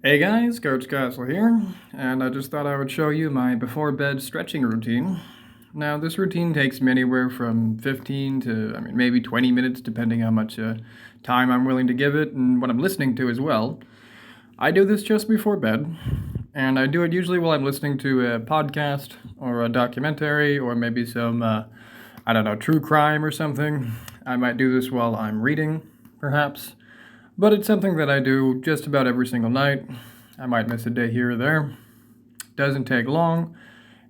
Hey guys, Coach Castle here, and I just thought I would show you my before bed stretching routine. Now, this routine takes me anywhere from 15 to, maybe 20 minutes, depending how much time I'm willing to give it and what I'm listening to as well. I do this just before bed, and I do it usually while I'm listening to a podcast or a documentary or maybe some, true crime or something. I might do this while I'm reading, perhaps. But it's something that I do just about every single night. I might miss a day here or there. Doesn't take long.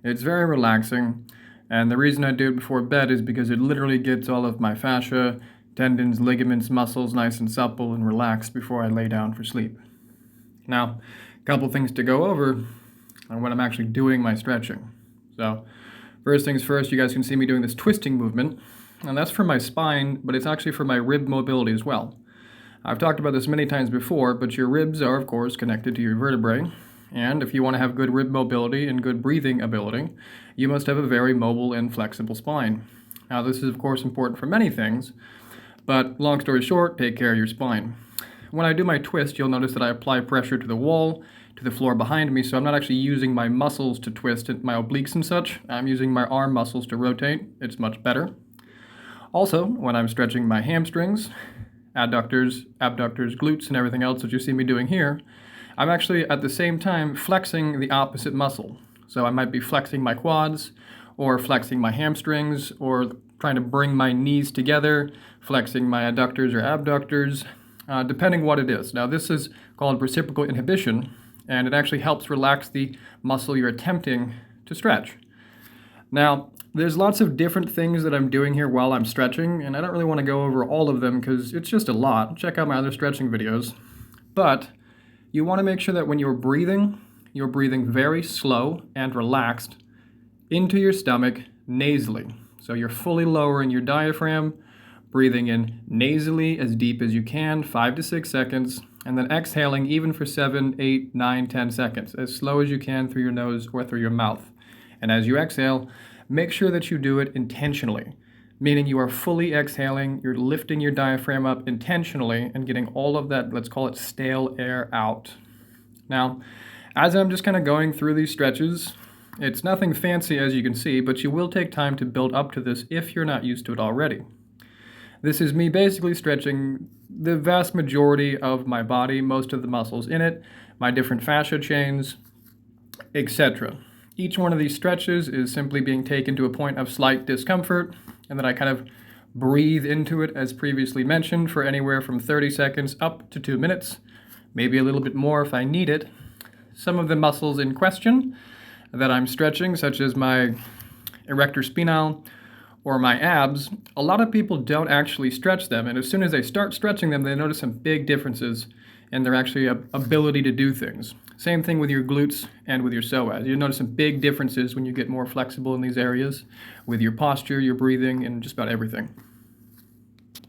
It's very relaxing. And the reason I do it before bed is because it literally gets all of my fascia, tendons, ligaments, muscles nice and supple and relaxed before I lay down for sleep. Now, a couple things to go over on when I'm actually doing my stretching. So, first things first, you guys can see me doing this twisting movement. And that's for my spine, but it's actually for my rib mobility as well. I've talked about this many times before, but your ribs are, of course, connected to your vertebrae. And if you want to have good rib mobility and good breathing ability, you must have a very mobile and flexible spine. Now, this is, of course, important for many things, but long story short, take care of your spine. When I do my twist, you'll notice that I apply pressure to the wall, to the floor behind me, so I'm not actually using my muscles to twist my obliques and such. I'm using my arm muscles to rotate. It's much better. Also, when I'm stretching my hamstrings, adductors, abductors, glutes, and everything else that you see me doing here, I'm actually at the same time flexing the opposite muscle. So I might be flexing my quads, or flexing my hamstrings, or trying to bring my knees together, flexing my adductors or abductors, depending what it is. Now this is called reciprocal inhibition, and it actually helps relax the muscle you're attempting to stretch. Now, there's lots of different things that I'm doing here while I'm stretching, and I don't really want to go over all of them because it's just a lot. Check out my other stretching videos. But you want to make sure that when you're breathing very slow and relaxed into your stomach nasally. So you're fully lowering your diaphragm, breathing in nasally as deep as you can, 5 to 6 seconds, and then exhaling even for 7, 8, 9, 10 seconds, as slow as you can through your nose or through your mouth. And as you exhale, make sure that you do it intentionally, meaning you are fully exhaling, you're lifting your diaphragm up intentionally and getting all of that, let's call it stale air out. Now, as I'm just kind of going through these stretches, it's nothing fancy as you can see, but you will take time to build up to this if you're not used to it already. This is me basically stretching the vast majority of my body, most of the muscles in it, my different fascia chains, etc. Each one of these stretches is simply being taken to a point of slight discomfort, and then I kind of breathe into it as previously mentioned for anywhere from 30 seconds up to 2 minutes, maybe a little bit more if I need it. Some of the muscles in question that I'm stretching, such as my erector spinae or my abs, a lot of people don't actually stretch them, and as soon as they start stretching them, they notice some big differences in their actually ability to do things. Same thing with your glutes and with your psoas. You'll notice some big differences when you get more flexible in these areas with your posture, your breathing, and just about everything.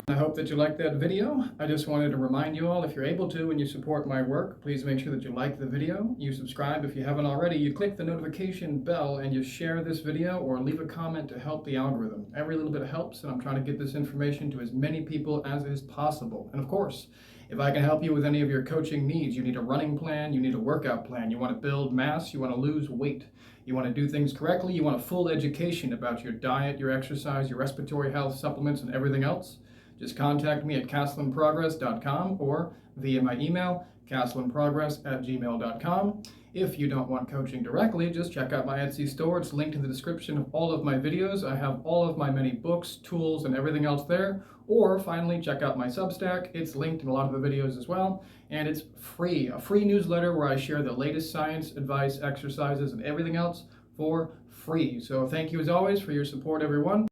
I hope that you liked that video. I just wanted to remind you all, if you're able to and you support my work, please make sure that you like the video, you subscribe if you haven't already, you click the notification bell, and you share this video or leave a comment to help the algorithm. Every little bit helps, and I'm trying to get this information to as many people as is possible. And of course, if I can help you with any of your coaching needs, you need a running plan, you need a workout plan, you want to build mass, you want to lose weight, you want to do things correctly, you want a full education about your diet, your exercise, your respiratory health, supplements, and everything else, just contact me at castleinprogress.com or via my email, castleinprogress@gmail.com. If you don't want coaching directly, just check out my Etsy store. It's linked in the description of all of my videos. I have all of my many books, tools, and everything else there. Or finally, check out my Substack. It's linked in a lot of the videos as well. And it's free, a free newsletter where I share the latest science, advice, exercises, and everything else for free. So thank you as always for your support, everyone.